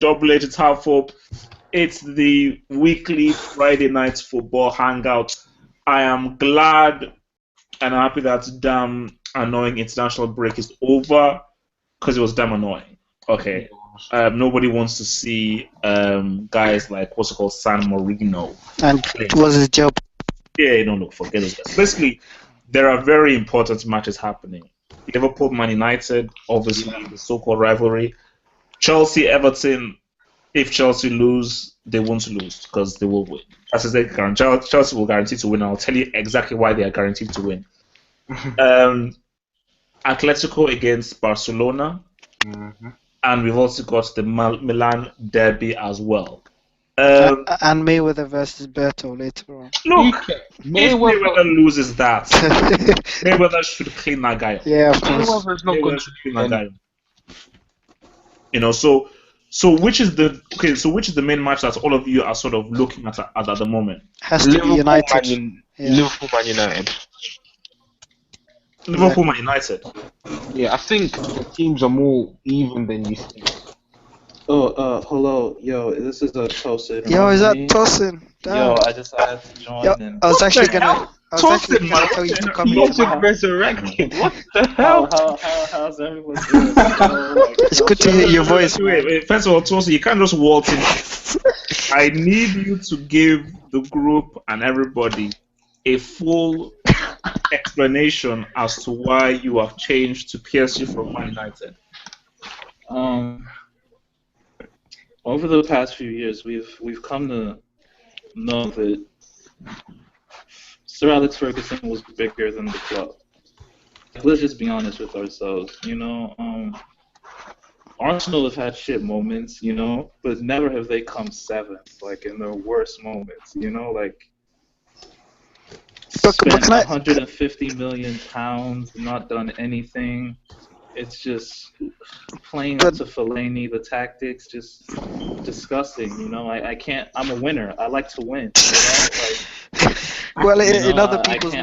Double H, it's half up. It's the weekly Friday night football hangout. I am glad and happy that damn annoying international break is over because it was damn annoying. Okay. Nobody wants to see guys like what's it called San Marino. And it was his job. Yeah, no, look, forget those guys. Basically, there are very important matches happening. Liverpool, Man United, obviously the so-called rivalry. Chelsea, Everton. If Chelsea lose, they won't lose because they will win. As I said, Chelsea will guarantee to win. I'll tell you exactly why they are guaranteed to win. Atletico against Barcelona, and we've also got the Milan derby as well. And Mayweather versus Berto later on. Look, if Mayweather loses that, Mayweather should clean that guy up. Yeah, of course. Mayweather should clean that guy up. You know, so which is the main match that all of you are sort of looking at the moment? Has to be United. Liverpool, Man United. Liverpool, Man United. Yeah, I think the teams are more even than you think. Hello, yo, this is Tosin. Yo, is that Tosin? Yo, I just had to join. Yo, and... I was actually gonna tell you to come here. Tosin resurrected. What the hell? How's everyone doing? It's good to hear your voice. Wait, first of all, Tosin, you can't just waltz in. I need you to give the group and everybody a full explanation as to why you have changed to PSG from Man United. Over the past few years, we've come to know that Sir Alex Ferguson was bigger than the club. Let's just be honest with ourselves, you know. Arsenal have had shit moments, you know, but never have they come seventh, like in their worst moments, you know, like spent 150 million pounds, not done anything. It's just playing up to Fellaini, the tactics, just disgusting. You know, I can't. I'm a winner. I like to win. You know? Well, in other people's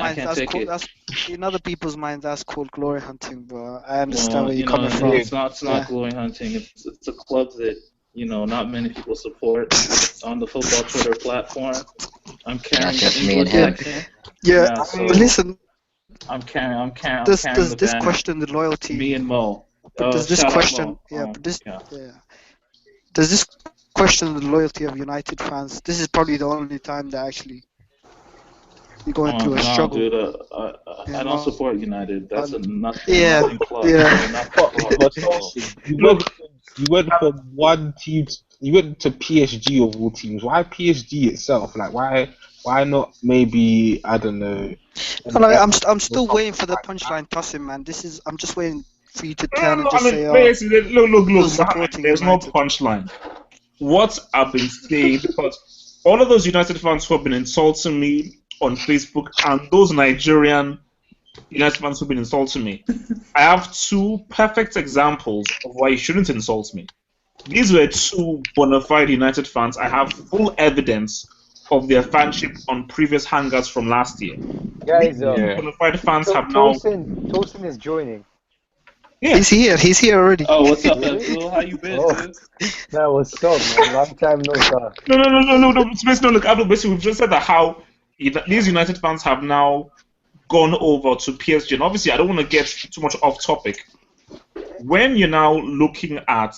minds, that's called glory hunting, bro. I understand where you're coming from. It's not glory hunting. It's a club that not many people support. It's on the football Twitter platform. I'm carrying the Yeah, so listen. I'm carrying does the this banner. question the loyalty? Me and Mo. But does this question? Does this question the loyalty of United fans? This is probably the only time that actually you're going through a struggle. Dude, I don't support United. That's nothing club. Yeah. But you went from one team. You went to PSG of all teams. Why PSG itself? Like why not maybe, I don't know. I'm still waiting for the punchline tossing, man. I'm just waiting for you to turn and just say, look, there's no punchline. What I've been saying, because all of those United fans who have been insulting me on Facebook and those Nigerian United fans who have been insulting me, I have two perfect examples of why you shouldn't insult me. These were two bona fide United fans. I have full evidence of their fanship on previous hangouts from last year. Guys, bona fide fans have now. Tosin is joining. Yeah. He's here already. Oh, what's up, Abdul? How you been, dude? That was up, man. Long time no talk. No. Look, Abdul, basically, we've just said that how these United fans have now gone over to PSG. And obviously, I don't want to get too much off topic. When you're now looking at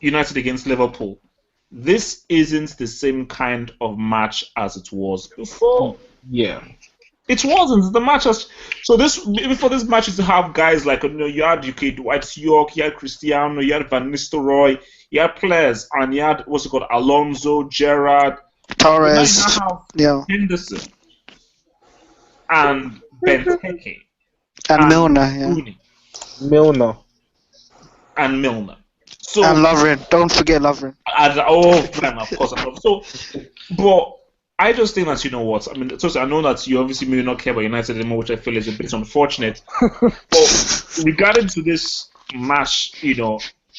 United against Liverpool, this isn't the same kind of match as it was before. Yeah. It wasn't. The match was... So before this match is to have guys like, you had UK Dwight York, you had Cristiano, you had Van Nistelrooy, you had players, and you had, Alonso, Gerrard, Torres, Henderson, and Benteke. And Milner, Milner. So, and Lovren. Don't forget Lovren. Of course. So, but I just think that, you know what, I mean, I know that you obviously may not care about United anymore, which I feel is a bit unfortunate. But regarding to this match,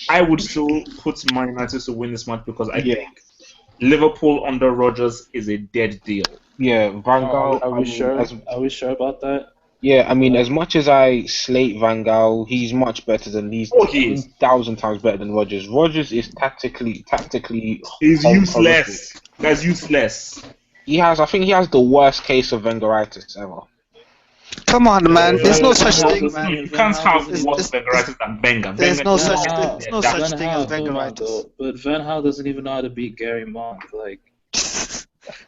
I would still put Man United to win this match because I think Liverpool under Rodgers is a dead deal. Yeah, Van Gaal. Are we sure about that? Yeah, I mean, as much as I slate Van Gaal, he's much better than he's Oh, he is. 1,000 times better than Rodgers. Rodgers is tactically He's horrific. useless. Guy's useless. I think he has the worst case of Wengeritis ever. Come on, man. There's no such Van Gaal thing, doesn't man. You can't have There's- worse Wengeritis than Wenger. There's no such Van thing. Gaal- There's no such Van thing as Gaal, come on, Wengeritis. though. But Van Gaal doesn't even know how to beat Gary Monk. Like,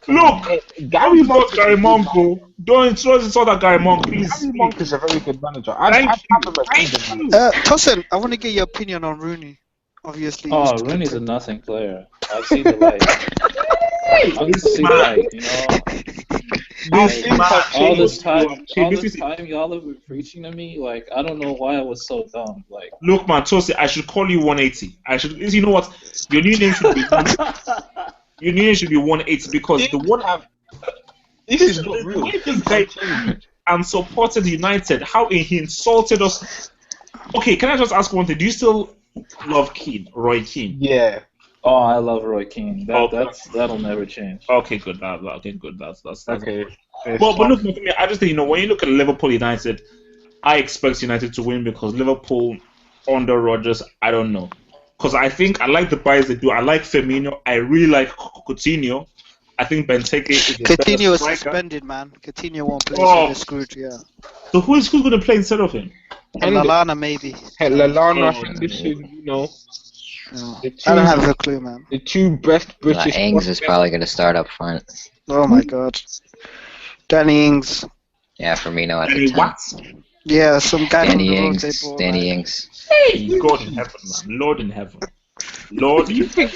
Look, Gary don't insult Gary Monk, bro. Don't insult that Gary Monk, please. Gary Monk is a very good manager. Thank I'd you. have him as Thank England you. manager. Tosin, I want to get your opinion on Rooney. Obviously. oh, Rooney's a nothing player. I've seen the light. I've seen the light, you know. All this time, y'all have been preaching to me. Like, I don't know why I was so dumb. Like, Look, man, Tosi, I should call you 180. You know what? Your new name should be. Your new name should be 180 because the one This is not real. this guy and supported United. How he insulted us. Okay, can I just ask one thing? Do you still love Keane, Roy Keane? Yeah. oh, I love Roy Keane. Okay. That'll never change. Okay, good. Okay, good. That's Okay. But look, for me, I just think when you look at Liverpool United, I expect United to win because Liverpool under Rodgers, I don't know. Because I think I like the buys they do. I like Firmino. I really like Coutinho. I think Benteke is a better Coutinho is striker. suspended, man. Coutinho won't play, Oh. so they're screwed, yeah. So who's going to play instead of him? And Lallana, maybe. Lallana, Oh, Henderson, you know. No. The I don't two, have a clue, man. the two best British. Ings is probably going to start up front. Oh my god. Danny Ings. Yeah, Firmino at Danny the 10. what? Yeah, some guy from Danny the road Ings. they bought. Danny Ings. Hey, God in heaven, man. Lord in heaven. Lord. You think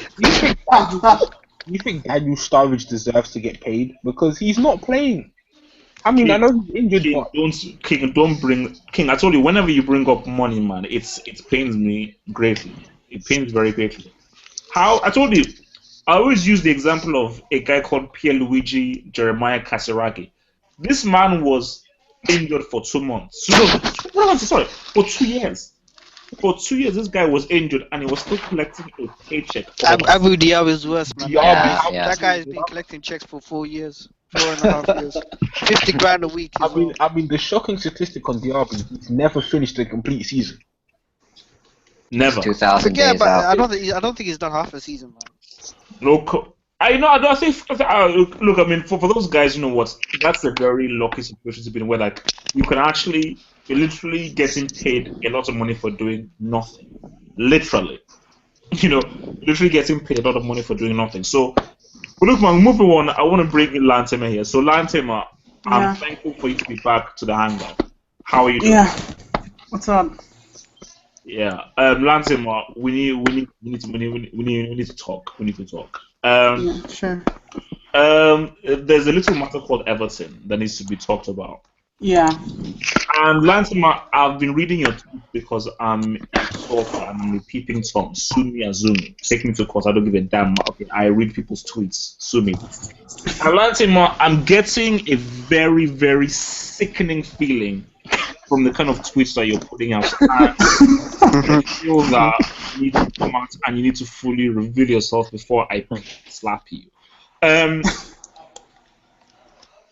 Daniel Sturridge deserves to get paid because he's not playing? I mean, I know he's injured, but Don't bring King. I told you, whenever you bring up money, man, it pains me greatly. It pains very greatly. I told you, I always use the example of a guy called Pierluigi Jeremiah Casiraghi. This man was injured for 2 months. Sorry, for 2 years. For 2 years, this guy was injured and he was still collecting a paycheck. Abu Diab is worse, man. Yeah. That guy has been collecting checks for 4 years. 4.5 years. 50 grand a week. I mean, the shocking statistic on Diaby, he's never finished a complete season. Never. 2,000 Forget days about. out. I don't think he's done half a season, man. Look, I think. Look, I mean, for those guys, you know what? That's a very lucky situation to be in, where like you're literally getting paid a lot of money for doing nothing. Literally, literally getting paid a lot of money for doing nothing. So, but look, man, moving on. I want to bring in Lantema here. So, Lantema, I'm thankful for you to be back to the Hangout. How are you doing? Yeah. What's up? Yeah, Lantema, we need to talk. We need to talk. Yeah, sure. There's a little matter called Everton that needs to be talked about. Yeah. And Lantema, I've been reading your tweets because I'm a stalker and I'm a peeping Tom. Sue me and zoom me. Take me to court. I don't give a damn. Okay, I read people's tweets. Sue me. And Lantema, I'm getting a very, very sickening feeling from the kind of tweets that you're putting out. And I feel that you need to come out and you need to fully reveal yourself before I slap you.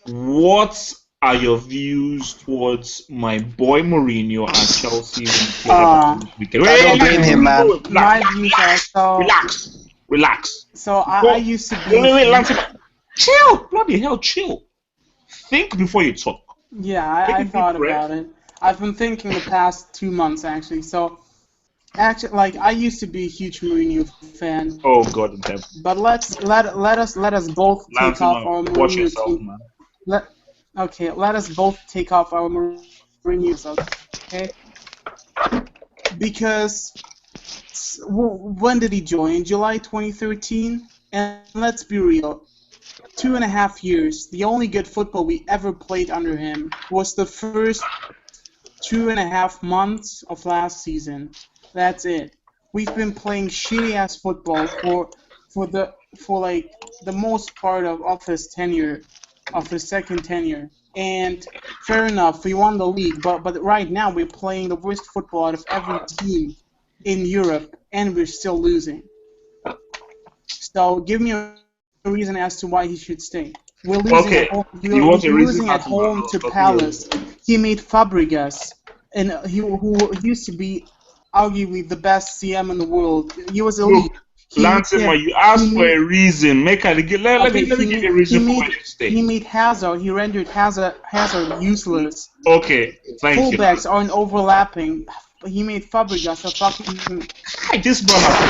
What are your views towards my boy Mourinho and Chelsea? I don't blame him, man. My views are so. Relax. So I used to be. Wait, Lantema. Chill, bloody hell, chill. Think before you talk. Yeah, I thought about it. I've been thinking the past 2 months actually. So, actually, like I used to be a huge Mourinho fan. Oh God in heaven. But let us both take off our Watch Mourinho yourself, team. man. Let us both take off our Mourinho stuff, okay? Because when did he join? July 2013, and let's be real. 2.5 years. The only good football we ever played under him was the first 2.5 months of last season. That's it. We've been playing shitty ass football for the most part of his tenure, of his second tenure. And fair enough, we won the league, but right now we're playing the worst football out of every team in Europe, and we're still losing. So give me a reason as to why he should stay. We're losing Okay. at home. You want a reason losing at as to home why- to okay. Palace. he made Fabregas, and who used to be arguably the best CM in the world. He was elite. Lansima, you asked for a reason. Let me give you a reason for why you stay. He made Hazard. He rendered Hazard useless. Okay, thank you. Fullbacks aren't overlapping. He made Fabregas a fucking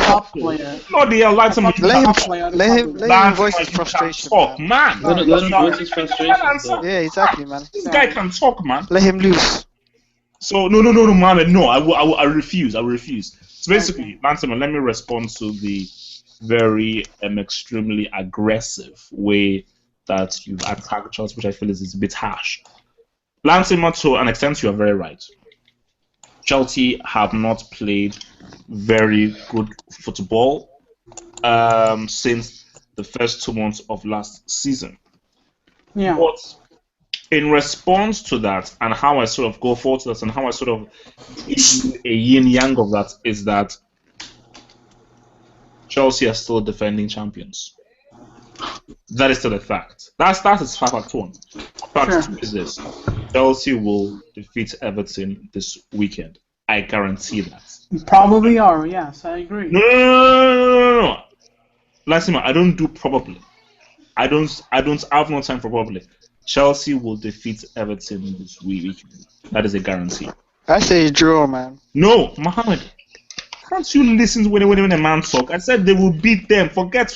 top player. Not the Lansima. Let him voice his frustration. Talk, man. Let him voice his frustration. Yeah, exactly, man. This guy can talk, man. Let him loose. So no, man, no. I refuse. So basically, Lansima, let me respond to the very extremely aggressive way that you've attacked Chelsea, which I feel is a bit harsh. Lansima, to an extent, you are very right. Chelsea have not played very good football since the first 2 months of last season. Yeah. But in response to that, and how I sort of go forward to that, and how I sort of a yin-yang of that, is that Chelsea are still defending champions. That is still a fact. That is fact one. Fact two is this. Chelsea will defeat Everton this weekend. I guarantee that. Probably are, yes, I agree. No. Lassima, I don't do probably. I don't have no time for probably. Chelsea will defeat Everton this weekend. That is a guarantee. I say draw, man. No, Mohammed. Can't you listen when a man talk? I said they will beat them. Forget.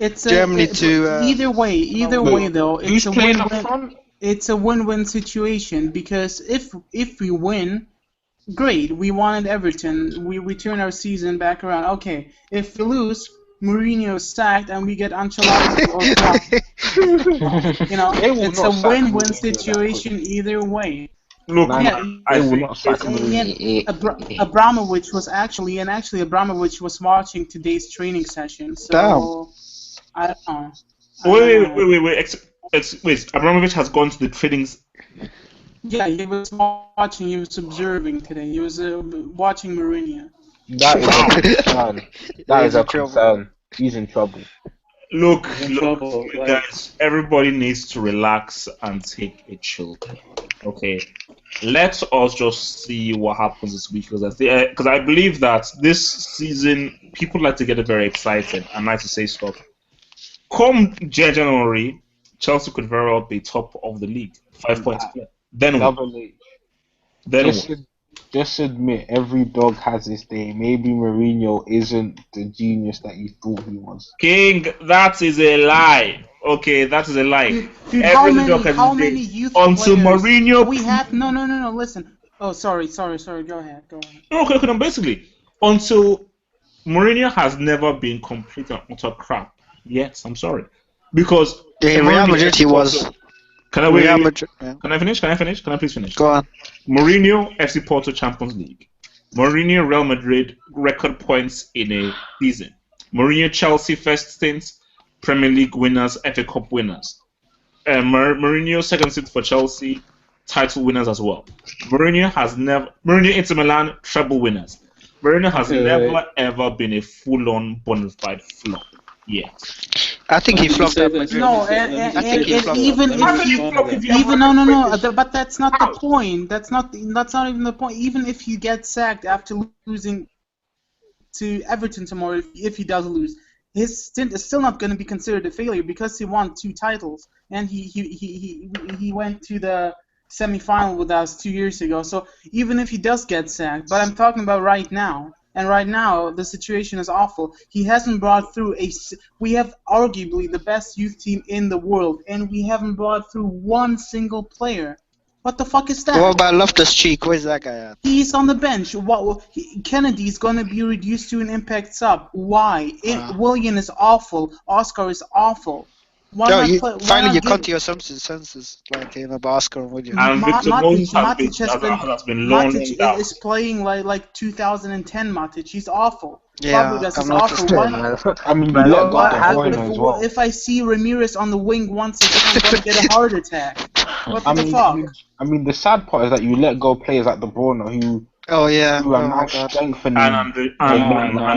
It's Germany to. Either way though, it's a win-win. It's a win-win situation because if we win, great. We wanted Everton. We turn our season back around. Okay. If we lose, Mourinho is sacked and we get Ancelotti or it's a win-win situation either way. Look, I will not sack Abramovich was actually Abramovich was watching today's training session. So I don't know. Wait. Abramovich has gone to the trainings. Yeah, he was watching. He was observing today. He was watching Mourinho. That is a concern. He's in trouble. Look, guys, everybody needs to relax and take a chill. Okay, let us just see what happens this week because I believe that this season people like to get very excited and like to say stuff. Come January, Chelsea could very well be top of the league, 5 points. Then just admit every dog has his day. Maybe Mourinho isn't the genius that you thought he was. King, that is a lie. Okay, that is a lie. Dude, how many youth until players Mourinho we have? No. Listen. Oh, sorry. Go ahead. Okay. No, basically, until Mourinho has never been complete and utter crap. Yes, I'm sorry, because Real Madrid he was. Can I finish? Can I please finish? Go on. Mourinho, FC Porto Champions League. Mourinho, Real Madrid, record points in a season. Mourinho, Chelsea, first stint, Premier League winners, FA Cup winners. Mourinho, second stint for Chelsea, title winners as well. Mourinho, Inter Milan, treble winners. Mourinho has never ever been a full-on bona fide flop. Yeah. I think he flopped at Madrid. No, but that's not the point. That's not even the point. Even if he gets sacked after losing to Everton tomorrow, if he does lose, his stint is still not going to be considered a failure because he won 2 titles and he went to the semi-final with us 2 years ago. So even if he does get sacked, but I'm talking about right now. And right now, the situation is awful. He hasn't brought through we have arguably the best youth team in the world, and we haven't brought through one single player. What the fuck is that? What about Loftus-Cheek? Where's that guy at? He's on the bench. Kennedy's going to be reduced to an impact sub. Why? Willian is awful. Oscar is awful. Finally, you come to your senses, like about Oscar and William. And Victor Moses has been loaned out. Is playing like 2010 Matic. He's awful. Yeah, Fabregas is awful. If I see Ramirez on the wing once again, I'm going to get a heart attack. What the fuck? I mean, the sad part is that you let go players like De Bruyne who are now strengthening. And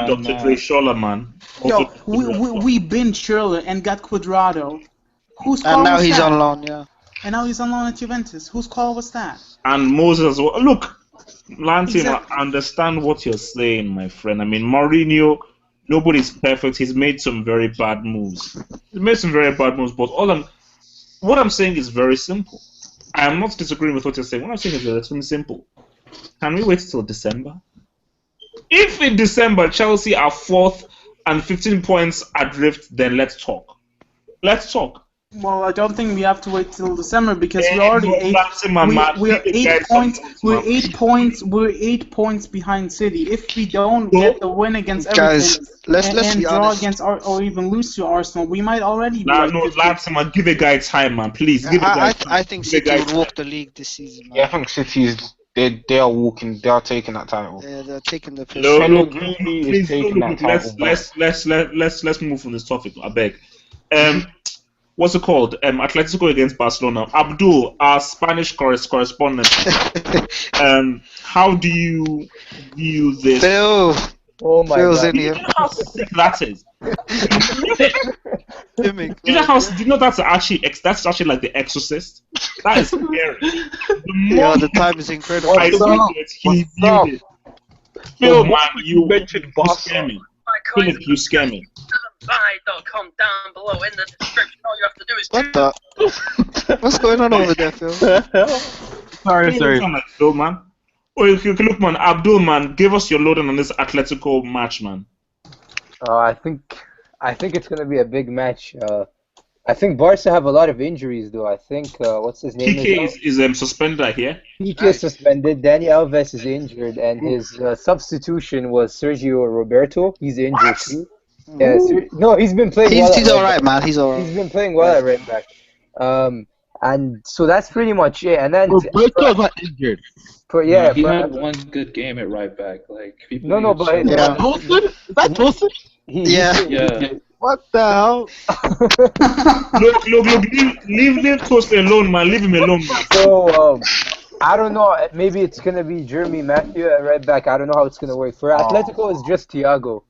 Dr. Dre Scholler, man. Yo, we binned Schürrle and got Cuadrado. And now he's on loan, yeah. and now he's on loan at Juventus. Whose call was that? And Moses as well. Look, Lantim, Exactly. I understand what you're saying, my friend. I mean, Mourinho, nobody's perfect. He's made some very bad moves. But what I'm saying is very simple. I am not disagreeing with what you're saying. What I'm saying is extremely simple. Can we wait till December? If in December Chelsea are 4th and 15 points adrift, then let's talk. Let's talk. Well, I don't think we have to wait till December because we're already we're 8 points behind City. If we don't get the win against Everton let's and be draw honest. against or even lose to Arsenal, we might already be Nah, like no, 15. Lansima, give a guy time, man. Please, give a guy time. I think City will walk the league this season. Man. Yeah, I think City's they are walking. They are taking that title. Yeah, they're taking the piss. No, Pellegrini is please, taking that title back. let's move from this topic. I beg. What's it called? Atletico against Barcelona. Abdul, our Spanish correspondent. How do you view this? Phil, Oh my Phil's god. in Do you here. know how sick that is? Do you know that's actually like The Exorcist? That is scary. Yeah, the time is incredible. I viewed it, he viewed it. Phil, man, you mentioned you Barca. scare me. Philip, you scare me. Buy.com down below in the description. All you have to do is What the? What's going on over there, Phil? Sorry. Sound like Phil, man. Oh, okay, look, man, Abdul, man, give us your loading on this Atletico match, man. I think it's gonna be a big match. I think Barca have a lot of injuries though. I think what's his name? PK is suspended, I hear. Piqué is suspended. Dani Alves is injured, and his substitution was Sergio Roberto. He's injured too. Yeah, no, he's been playing. He's alright, man. He's alright. He's been playing well at right back. And so that's pretty much it. And then Roberto's not injured. He had one good game at right back. Like people. No, but Yeah. Wilson? Is that Wilson? Yeah. What the hell? Look, leave Toast alone, man. Leave him alone, man. So I don't know. Maybe it's gonna be Jeremy Matthew at right back. I don't know how it's gonna work. For Atletico, it's just Thiago.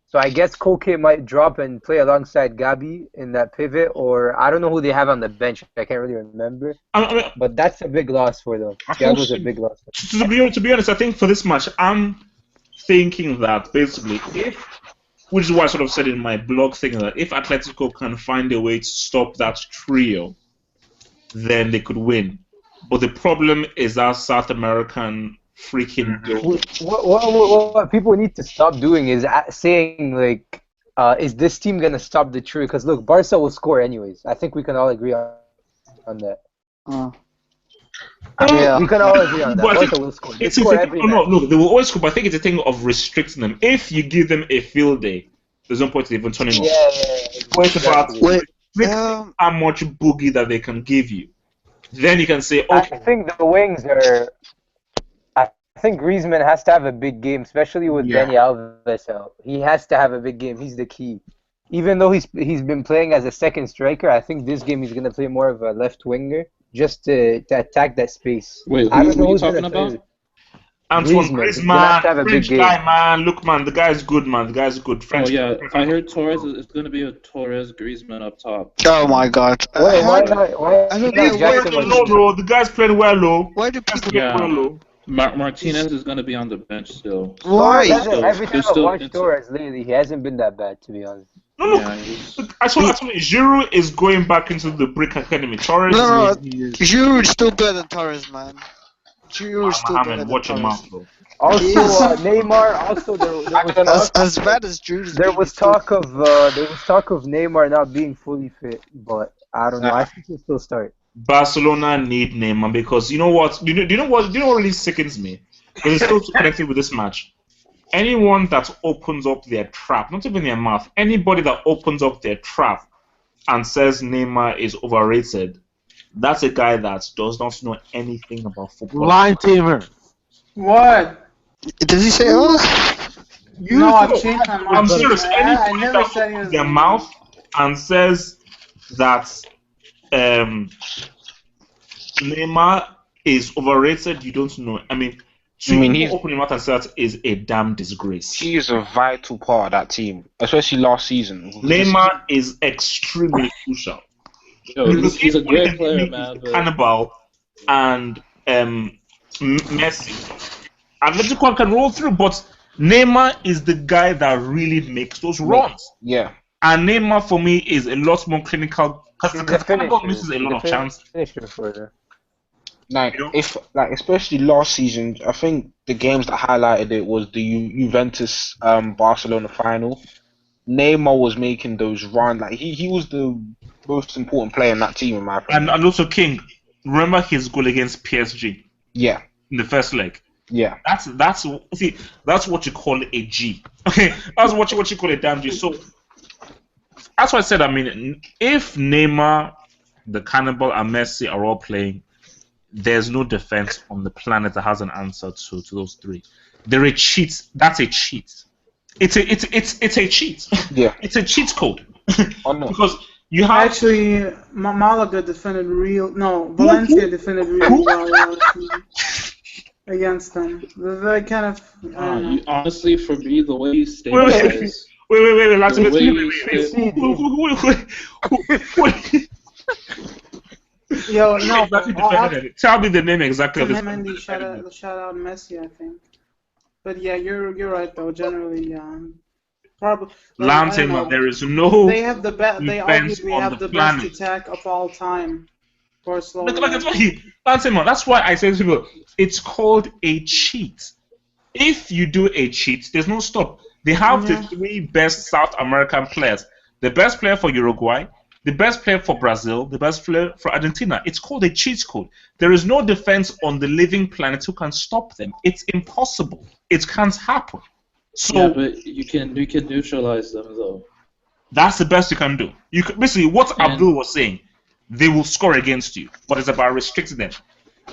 So I guess Koke might drop and play alongside Gabi in that pivot, or I don't know who they have on the bench. I can't really remember. But that's a big loss for them. Thiago's a big loss. To be honest, I think for this match, I'm thinking that basically which is what I sort of said in my blog thing, that if Atletico can find a way to stop that trio, then they could win. But the problem is that South American freaking building. What people need to stop doing is saying, like, is this team going to stop the trio? Because, look, Barca will score anyways. I think we can all agree on that. Yeah. We can all agree on that. But I Barca think will score. They score every match. look, they will always score, but I think it's a thing of restricting them. If you give them a field day, there's no point in even turning off. It's about restricting how much boogie that they can give you. Then you can say, okay. I think the wings are... I think Griezmann has to have a big game, especially with Dani Alves out. He has to have a big game. He's the key. Even though he's been playing as a second striker, I think this game he's going to play more of a left winger just to attack that space. Wait, who are you talking about? Antoine Griezmann, French guy, man. Look, man, the guy's good, man. The guy's good. French. Oh yeah, I heard Torres. It's going to be a Torres Griezmann up top. Oh my God. Why I don't know No, bro. The guy's playing well, though. Why do people? Yeah. Martinez is going to be on the bench still. Why? Every time I watch Torres lately, he hasn't been that bad, to be honest. No, look. I told you, Giroud is going back into the Brick Academy. Torres. No, Giroud's still better than Torres, man. Giroud's still better than watch your Torres. mouth, bro. Also, Neymar. Also, there was as bad as Giroud. There was talk of Neymar not being fully fit, but I don't know. I think he'll still start. Barcelona need Neymar because you know what? Do you know what really sickens me? Because it's still connected with this match. Anyone that opens up their trap, not even their mouth, anybody that opens up their trap and says Neymar is overrated, that's a guy that does not know anything about football. Line tamer. What? Does he say? Oh. No, I've changed my mind. I'm serious. I Anybody never that said he opens was their mouth and says that Neymar is overrated, you don't know. I mean, he's opening mouth and say that is a damn disgrace. He is a vital part of that team, especially last season. Neymar is extremely crucial. Yo, Because he's a if what you great can player, give me man. is But Cannibal and Messi, Atletico can roll through, but Neymar is the guy that really makes those runs. Yeah. And Neymar for me is a lot more clinical He's the because Cannibal finisher. misses a He's lot the of chances. finisher for them. Like You know? if like especially last season, I think the games that highlighted it was the Juventus Barcelona final. Neymar was making those runs. Like he was the most important player in that team, in my opinion. And also King, remember his goal against PSG Yeah, in the first leg. yeah. That's what you call a G. Okay, that's what you call a damn G. So that's why I said. I mean, if Neymar, the Cannibal, and Messi are all playing, there's no defense on the planet that has an answer to those three. They're a cheat. That's a cheat. It's a cheat. Yeah. It's a cheat code. Oh no. Because you have Actually, Malaga defended Valencia defended really well against them. They kind of. I don't know. honestly, for me, the way you wait. stabilize, Wait, the way you wait. Yo, no, Exactly defended it. Tell me the name exactly of this. Mendy shout out Messi, I think. But yeah, you're right though. Generally, probably. Lantima, there is no. They have the best. They defense arguably on have the the best planet. attack of all time. Barcelona. Lantima, that's why I say to people, it's called a cheat. If you do a cheat, there's no stop. They have the three best South American players. The best player for Uruguay, the best player for Brazil, the best player for Argentina. It's called a cheat code. There is no defense on the living planet who can stop them. It's impossible. It can't happen. So yeah, but you can neutralize them though. that's the best you can do. You can, basically what Abdul was saying. They will score against you, but it's about restricting them.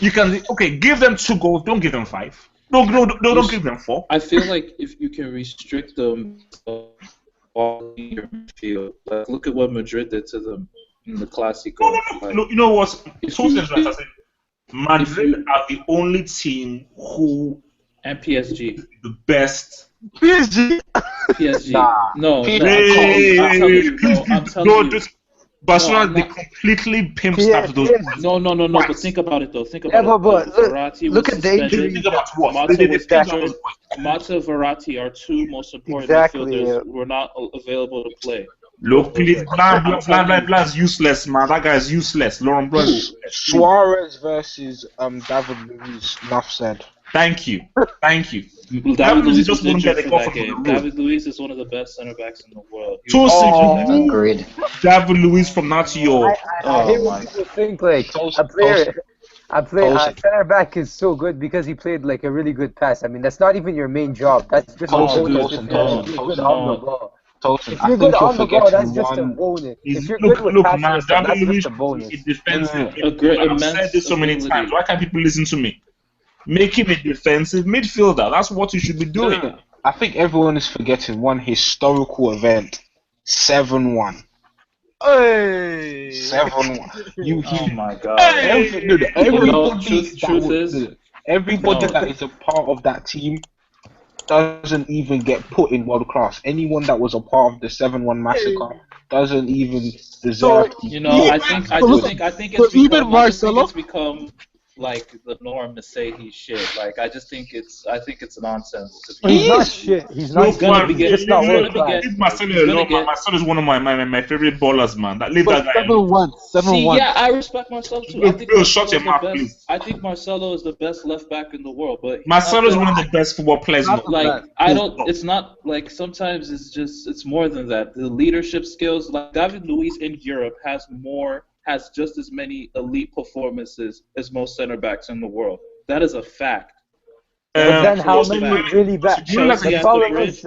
You can give them 2 goals. Don't give them 5. Don't give them 4. I feel like if you can restrict them all in your midfield, like look at what Madrid did to them in the Clásico. No, you know what? Madrid are the only team who and PSG. The best. PSG. No, I'm telling you. Barcelona, they completely pimped up those. No. But think about it though. Think about it. Verratti look at the injury. Think about what? Mata, Verratti are 2 most important midfielders who were not available to play. Look, please, Blan's useless, man. That guy's useless. Laurent Blanc. Suarez versus David Luiz. Enough said. Thank you. David Luiz just wouldn't get the call for game. David Luiz is one of the best center backs in the world. Agreed. David Luiz from now to your. I hate when people think like a center back is so good because he played like a really good pass. I mean, that's not even your main job. That's just a bonus. If you're good on the ball. If you're good on the ball, that's just a bonus. If you're good with passing, that's just a bonus. I've said this so many times. Why can't people listen to me? Make him a defensive midfielder. That's what you should be doing. I think everyone is forgetting one historical event. 7-1. Hey. 7-1. Oh my God. Everybody that is a part of that team doesn't even get put in world class. Anyone that was a part of the 7-1 massacre doesn't even deserve. I think it's become like the norm to say he's shit. Like I think it's nonsense. He's not shit. He's not. He's gonna be good. Marcelo is one of my favorite ballers, man. Leave that guy. 7-1. Yeah, I respect Marcelo too. I think Marcelo is the best left back in the world. But Marcelo is one of the best football players. Like it's not like sometimes it's more than that. The leadership skills, like David Luiz in Europe has just as many elite performances as most center backs in the world. That is a fact. But then how many really bad? Chelsea at the bridge,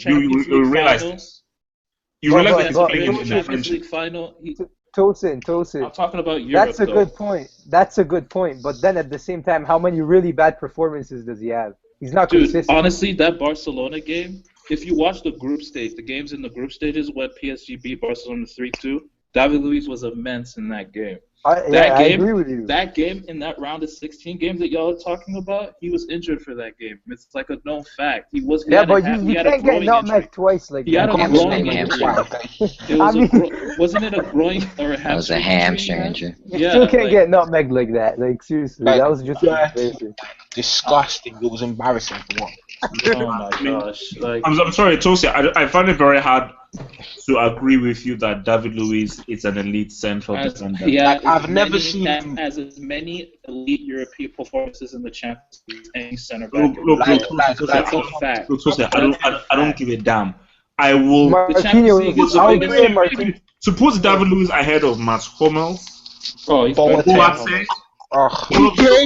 you realize he's playing in the French League final. Tosin. I'm talking about Europe. That's a good point. But then at the same time, how many really bad performances does he have? He's not consistent. Honestly, that Barcelona game, if you watch the games in the group stages when PSG beat Barcelona 3-2, David Luiz was immense in that game. I agree with you. That game in that round of 16 games that y'all are talking about, he was injured for that game. It's like a known fact. He was. He Yeah, had but a, you he had a can't get growing nutmeg injury. twice like He had that. a That was growing a injury. hamstring. It was wasn't it a groin or a That was a hamstring hamstring injury? injury. You still can't get nutmeg like that. Like seriously, Like, that was just embarrassing. disgusting. It was embarrassing for what? Oh my gosh! Like, I'm sorry, Tosia. I find it very hard to agree with you that David Luiz is an elite central defender. yeah, Like, I've never seen him. has as many elite European performances in the Champions League as any center back. Look, That's a fact. Tosia, I don't give a damn. I will. The Champions League is the I'll biggest. agree, Marquinhos. To put David Luiz ahead of Mats Hummels, Oh, he's Boateng. better. Okay.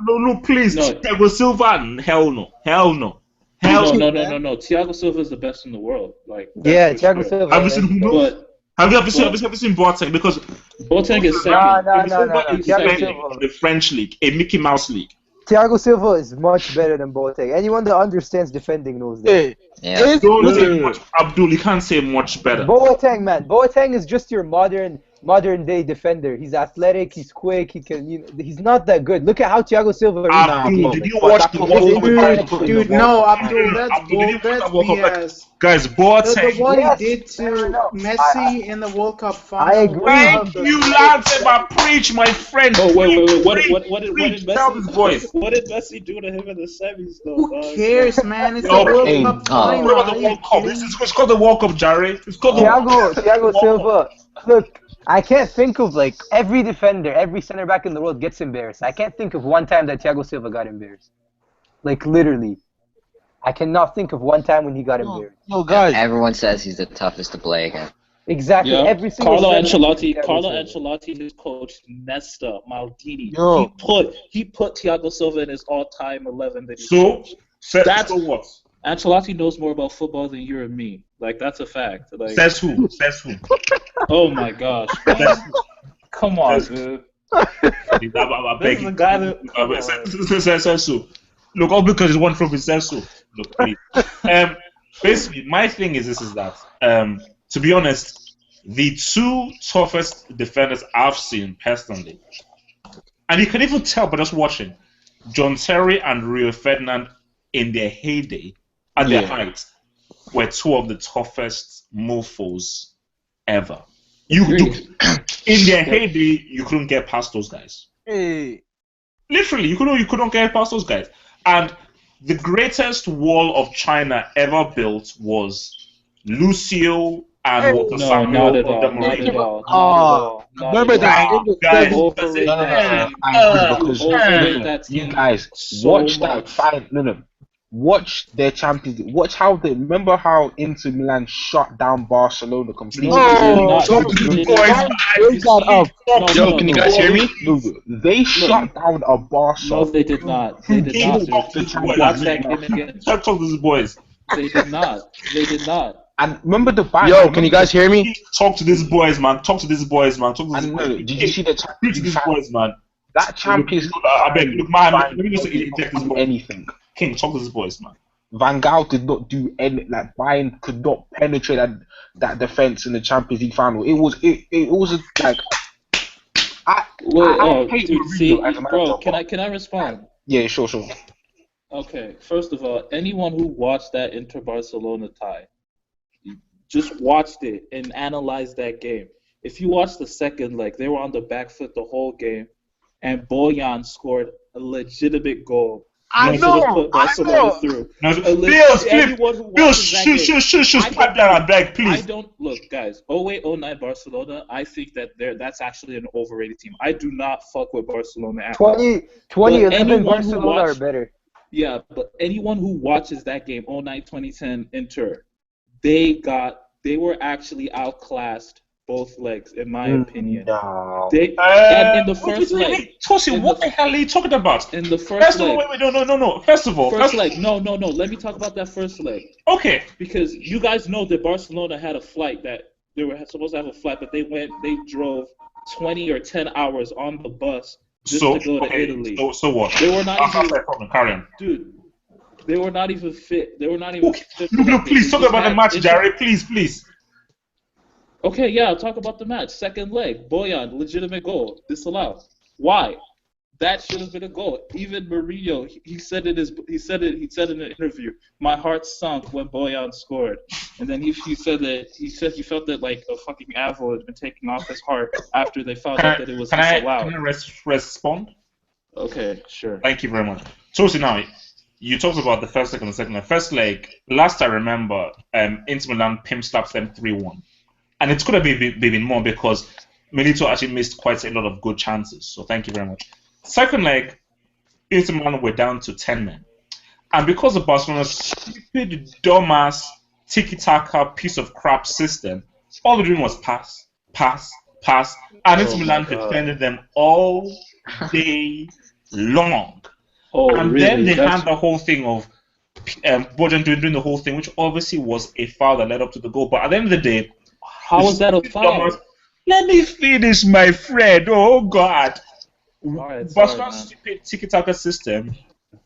No, please. No. Thiago Silva, hell no. No. Thiago Silva is the best in the world. Like, Yeah, that's for Thiago sure. Silva. Have you seen Hummels? But Have you ever seen Boateng? Because Boateng is No. second. He's Thiago second. Silva. the French league, a Mickey Mouse league. Thiago Silva is much better than Boateng. Anyone that understands defending knows that. Yeah. Don't say much, Abdul. You can't say much better. Boateng, man. Boateng is just your modern day defender. He's athletic. He's quick. He can. He's not that good. Look at how Thiago Silva. Abdul, did you watch the World Cup? Dude, no, Abdul, that's Abdul, did you watch that's the World Cup? BS. Guys, The Boateng. one Yes. he did to No. Messi in the World Cup final. I agree. Thank you, lads. About preach, my friend. Oh wait! Preach, What did preach. Tell this boys. What did Messi do to him in the semis though? Who dog? cares, man? It's No, the World hey, Cup oh. final. What about the Are you World Cup? kidding? It's called the World Cup, Jerry. It's called the Thiago Silva. Look, I can't think of like every defender, every center back in the world gets embarrassed. I can't think of one time that Thiago Silva got embarrassed. Like literally, I cannot think of one time when he got embarrassed. Yo, guys. Everyone says he's the toughest to play against. Exactly. Yeah. Every single Carlo center Ancelotti, Thiago Carlo Silva. Ancelotti, his coach Nesta Maldini. Yo. He put Thiago Silva in his all-time 11 that he So, coached. that's what? Ancelotti knows more about football than you and me. Like that's a fact. Like, Says who? Says who? oh my gosh, man. Come on, dude. I This is the guy that. Says who? Look, all because it's one trophy. Says who? Look, please. Basically, my thing is that to be honest, the two toughest defenders I've seen personally, and you can even tell by just watching, John Terry and Rio Ferdinand in their heyday, at their height, were two of the toughest mofos ever. In their heyday, you couldn't get past those guys. Hey. Literally, you couldn't get past those guys. And the greatest wall of China ever built was Lucio and Walter No, Samuel not at of all. the Not Marine. at all. Remember that? Guys, Overrate No, that team. because that you team guys so watch that much. fight. No. Watch their Champions League. Watch how they remember how Inter Milan shut down Barcelona completely. Talk to the boys. Yo, can you guys hear me? No, they shut down a Barca. No, they did not. They did not. Talk to the boys. Watch that game again. Talk to these boys. They did not. They did not. And remember the Bayern. Yo, can you guys hear me? Talk to these boys, man. Talk to these boys, man. Talk to these And boys. did you see the Preach Champions to League? these boys, man. That Champions League. I beg, look, man. Let me just inject this boy. Anything. King, talk to these boys, man. Van Gaal did not do any. Like Bayern could not penetrate that defense in the Champions League final. It was like. Dude, see, bro, can I respond? Yeah, sure. Okay, first of all, anyone who watched that Inter Barcelona tie, just watched it and analyzed that game. If you watch the second leg, they were on the back foot the whole game, and Bojan scored a legitimate goal. I know. Through. No, Bill, shush, pipe down and beg, I please. don't look, guys. 08-09 Barcelona. I think that's actually an overrated team. I do not fuck with Barcelona at all. 2011 Barcelona are better. Yeah, but anyone who watches that game, 09-2010 Inter, they were actually outclassed both legs, in my opinion. No. And in the first leg. Tosi, what the hell are you talking about? In the first leg. Wait, no. First of all. First leg. No. Let me talk about that first leg. Okay. Because you guys know that Barcelona had a flight that they were supposed to have a flight, but they drove 20 or 10 hours on the bus just to go to Italy. So what? They were not even. Carry on. Dude, they were not even fit. They were not even fit. Look, please talk about the match, Jerry. Please. Okay, yeah, I'll talk about the match. Second leg, Boyan, legitimate goal, disallowed. Why? That should have been a goal. Even Mourinho, he said in an interview, my heart sunk when Boyan scored. And then he said he felt that like a fucking apple had been taken off his heart after they found out that it was disallowed. Can I respond? Okay, sure. Thank you very much. So now, you talked about the first leg and the second leg. First leg, last I remember, Inter Milan pimp slapped them 3-1. And it could have been more because Milito actually missed quite a lot of good chances. So thank you very much. Second leg, Inter Milan were down to 10 men. And because of Barcelona's stupid, dumbass, tiki-taka piece of crap system, all they're doing was pass. And Inter Milan defended them all day long. And really? then they had the whole thing of Bojan doing the whole thing, which obviously was a foul that led up to the goal. But at the end of the day, how was that a foul? Let me finish, my friend. Oh, God. Barcelona's stupid tiki-taka system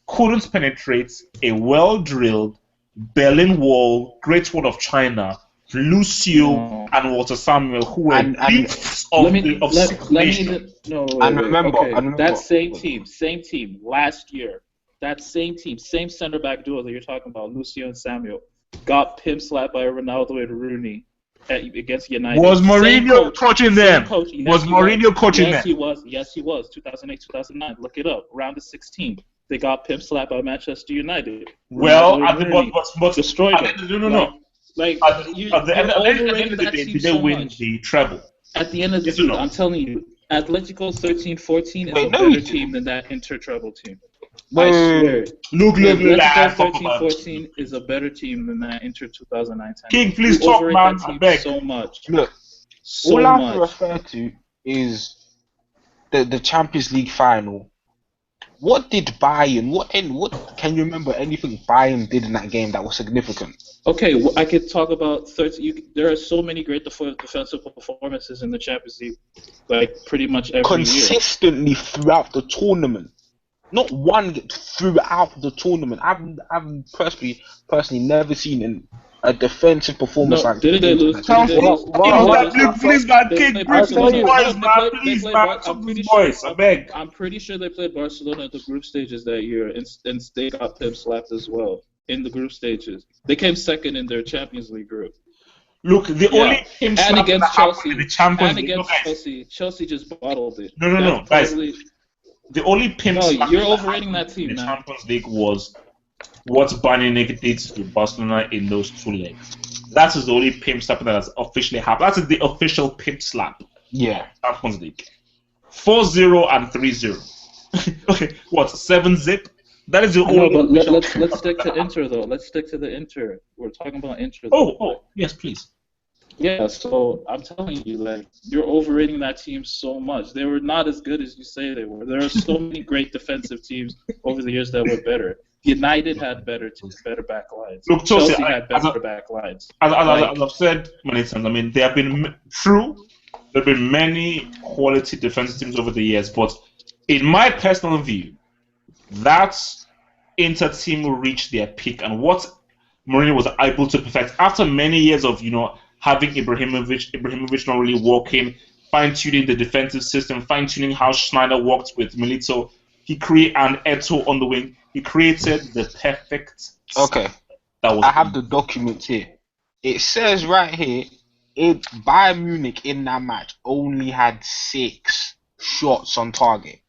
couldn't penetrate a well-drilled Berlin Wall, Great Wall of China, Lucio and Walter Samuel, who were beasts of civilization. Remember, that same team last year, that same team, same center back duo that you're talking about, Lucio and Samuel, got pimp slapped by Ronaldo and Rooney against United. Was Mourinho coaching them? Was Mourinho coaching them? Yes, he was. 2008, 2009. Look it up. Round of 16. They got pimp slapped by Manchester United. Well, but destroyed them. No. At the end of the day, did they win the treble? At the end of the season, I'm telling you, Atletico 13-14 is a better team than that Inter treble team. I swear. Look. Atletico 13-14 is a better team than that Inter 2009. King, please talk, man. I beg. So much. Look, all I have to refer to is the Champions League final. What did Bayern? What can you remember? Anything Bayern did in that game that was significant? Okay, I could talk about 30. There are so many great defensive performances in the Champions League, like pretty much every consistently year. Throughout the tournament. Not one throughout the tournament. I've personally never seen a defensive performance like. Didn't they lose? Please, man, King, boys, I beg. I'm pretty sure they played Barcelona at the group stages that year, and they got pimp slapped as well in the group stages. They came second in their Champions League group. Look, the only pimp slap against Chelsea, in the Champions League. Chelsea just bottled it. No, guys. The only pimp slap you're overrating that team. In the Champions League was what Bayern Munich did to Barcelona in those 2 legs. That is the only pimp slap that has officially happened. That is the official pimp slap. Yeah. Champions League. 4-0 and 3-0. Okay, what? 7-0? That is the only. But let's stick to Inter though. Let's stick to the Inter. We're talking about Inter. Oh, yes, please. Yeah, so I'm telling you, like, you're overrating that team so much. They were not as good as you say they were. There are so many great defensive teams over the years that were better. United had better back lines. Look, Chelsea had better back lines. As I've said many times, I mean, there have been many quality defensive teams over the years, but in my personal view, that Inter team will reach their peak, and what Mourinho was able to perfect after many years of, having Ibrahimovic not really working, fine-tuning the defensive system, fine-tuning how Schneider worked with Milito. He created an Eto'o on the wing. He created the perfect. Okay. I have the documents here. It says right here, Bayern Munich in that match only had 6 shots on target.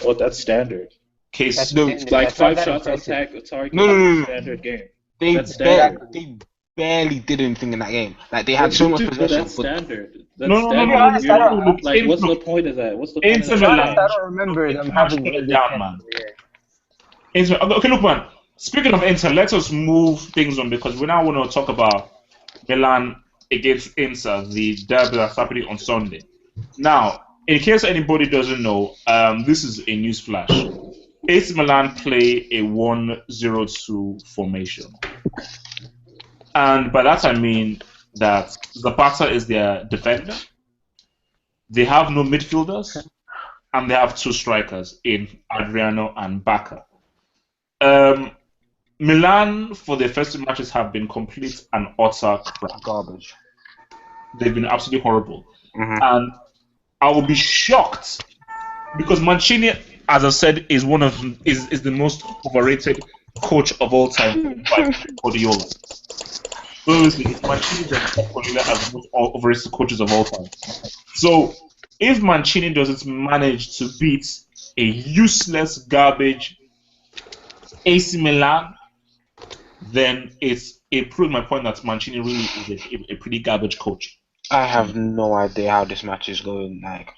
Oh, that's standard. Like 5 shots on target. No. Standard game. They barely did anything in that game. Like they had so much possession. That's standard. Honest, like, what's the point of that? I don't remember them having man. Okay, look, man. Speaking of Inter, let us move things on because we now want to talk about Milan against Inter, the derby that's happening on Sunday. Now, in case anybody doesn't know, this is a news flash. AC Milan play a 1-0-2 formation. And by that I mean that Zapata is their defender. They have no midfielders, and they have 2 strikers in Adriano and Bacca. Milan for their first 2 matches have been complete and utter crap. Garbage. They've been absolutely horrible, Mhm. and I will be shocked because Mancini, as I said, is the most overrated coach of all time by Guardiola. Honestly, it's Mancini and Guardiola as the most overrated coaches of all time. So if Mancini doesn't manage to beat a useless garbage AC Milan, then it proved my point that Mancini really is a pretty garbage coach. I have no idea how this match is going. Like,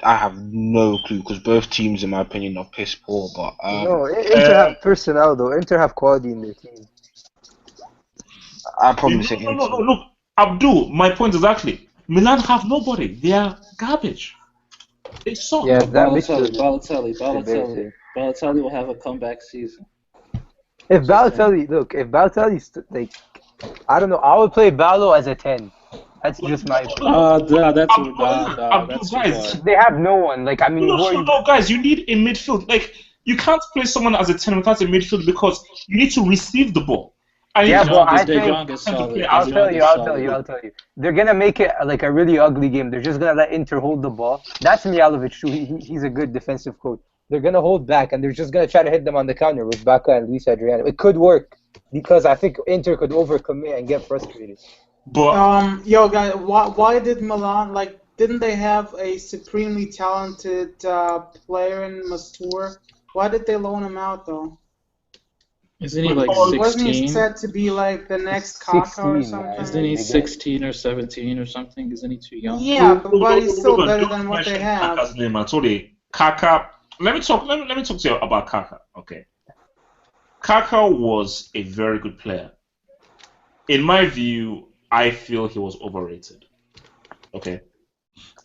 I have no clue because both teams, in my opinion, are piss poor. But No, Inter have personnel though. Inter have quality in their team. I'd probably say Inter. No, look, Abdul, my point exactly. Milan have nobody. They are garbage. They suck. Yeah, that makes sense. Balotelli will have a comeback season. If Balotelli's like, I don't know, I would play Balo as a 10. That's just my opinion. That's guys. They have no one. Like, I mean, No, guys, you need a midfield. Like, you can't play someone as a 10 without a midfield because you need to receive the ball. Yeah, but I think I'll tell you. They're gonna make it like a really ugly game. They're just gonna let Inter hold the ball. That's Mihajlovic too. He's a good defensive coach. They're gonna hold back and they're just gonna try to hit them on the counter with Bacca and Luis Adriano. It could work because I think Inter could overcommit and get frustrated. But yo guys, why did Milan didn't they have a supremely talented player in Masur? Why did they loan him out though? Isn't he like Wasn't he 16? set to be like the next Kaka or something? Isn't he 16 or 17 or something? Isn't he too young? Yeah, but he's still better than what they have. Kaka's name. I told you, Kaka. Let me talk to you about Kaka. Okay, Kaka was a very good player. In my view, I feel he was overrated. Okay,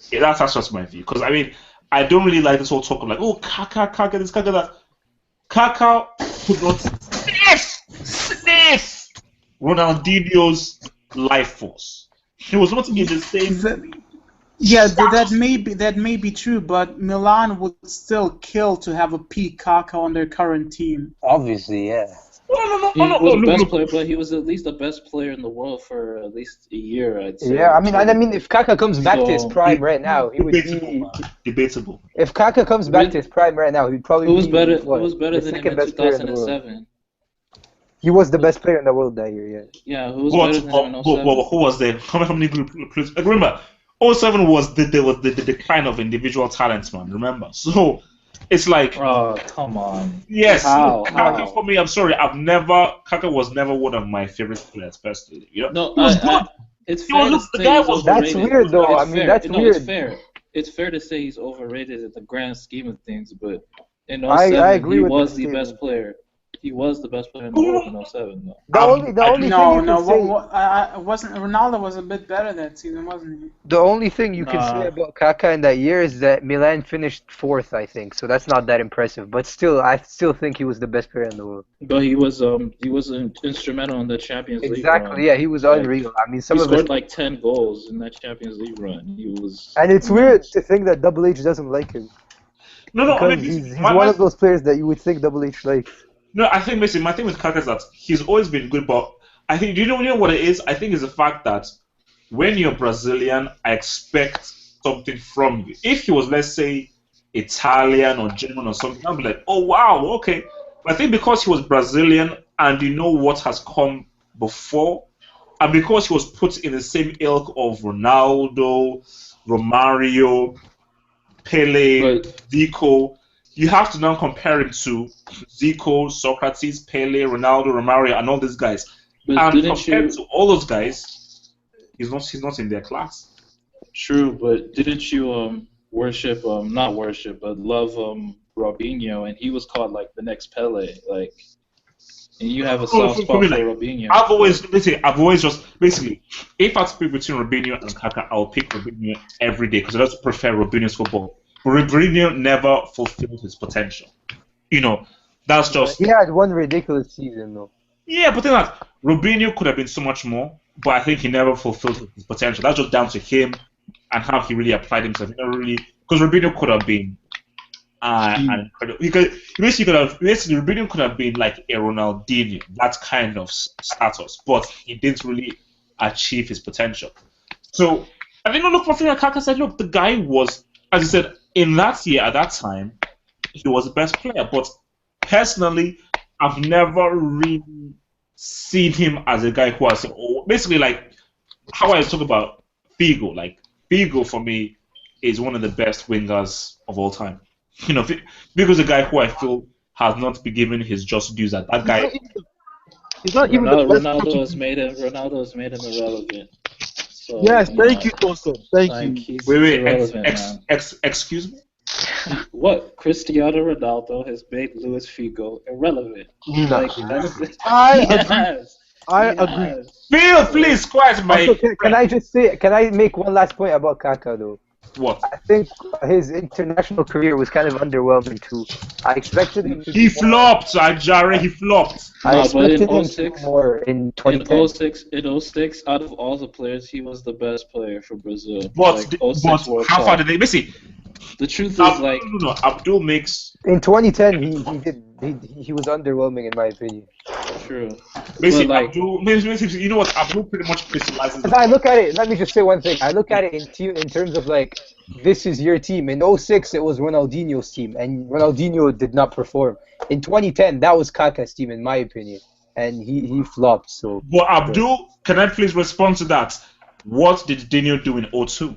yeah, that's just my view. Because I mean, I don't really like this whole talk of like, oh, Kaka, this, Kaka, that. Kaka could not sniff Ronaldinho's life force. He was not in the same. Yeah, that may be true, but Milan would still kill to have a peak Kaka on their current team. Obviously, yeah. He was the best player, but he was at least the best player in the world for at least a year, I'd say. Yeah, I mean, if Kaka comes back to his prime right now, he would be debatable. If Kaka comes back to his prime right now, he'd probably Who was be better the than him in 2007? He was the best player in the world that year, yeah. Yeah, who was better than him in 07? Who was there? How many players? Remember, 07 was the decline of individual talents, man. Remember, so it's like. Oh, come on. Yes, Kaka for me. I'm sorry. Kaka was never one of my favorite players personally. You know, he was good. It's fair to say he's overrated. That's weird, though. I mean, that's weird. It's fair. It's fair to say he's overrated in the grand scheme of things, but in 07, I agree he with was the the best player. He was the best player in the world in 07, though. Ronaldo was a bit better that season, wasn't he? The only thing you can say about Kaka in that year is that Milan finished 4th, I think. So that's not that impressive. But still, I still think he was the best player in the world. But he was instrumental in the Champions League run. Exactly, yeah, he was unreal. I mean, he scored like 10 goals in that Champions League run. He was. And it's weird to think that Double H doesn't like him. No, I mean, he's one of those players that you would think Double H likes. No, I think basically my thing with Kaka is that he's always been good, but I think you know what it is? I think it's the fact that when you're Brazilian, I expect something from you. If he was, let's say, Italian or German or something, I'd be like, oh wow, okay. But I think because he was Brazilian and you know what has come before, and because he was put in the same ilk of Ronaldo, Romario, Pele, Zico, you have to now compare him to Zico, Socrates, Pele, Ronaldo, Romario, and all these guys. But and compared to all those guys, he's not in their class. True, but didn't you not worship, but love Robinho, and he was called like the next Pele, like. And you have a soft spot for Robinho. I've always just basically, if I had to pick between Robinho and Kaka, I'll pick Robinho every day because I just prefer Robinho's football. But Robinho never fulfilled his potential. You know, that's just. He had one ridiculous season though. Yeah, but then that Robinho could have been so much more, but I think he never fulfilled his potential. That's just down to him and how he really applied himself. Because Robinho could have been and incredible. Basically, Robinho could have been like a Ronaldinho, that kind of status, but he didn't really achieve his potential. So, I think look, one thing that Kaka said, look, the guy was, as he said, in that year at that time, he was the best player. But personally, I've never really seen him as a guy who has basically like how I talk about Figo. Like Figo for me is one of the best wingers of all time. You know, Figo's a guy who I feel has not been given his just dues. That guy. He's not even the best. Ronaldo has made him irrelevant. So, yes, thank you, Tosin. Thank you. Wait, excuse me? What? Cristiano Ronaldo has made Luis Figo irrelevant. I agree. Phil, please, quiet, Mike. Okay, can I just say? Can I make one last point about Kaka though? What? I think his international career was kind of underwhelming too. I expected him to. He flopped, Ajare. He flopped. I expected him to do more in 2010. In 06, out of all the players, he was the best player for Brazil. But how far did they miss it? The truth is, like, no, Abdul makes. In 2010, he was underwhelming in my opinion. True. Basically, like, Abdul, you know what? Abdul pretty much crystallizes. If I look at it, let me just say one thing. I look at it in terms of like, this is your team. In 06, it was Ronaldinho's team, and Ronaldinho did not perform. In 2010, that was Kaka's team, in my opinion, and he flopped. So. But Abdul, can I please respond to that? What did Dino do in 02?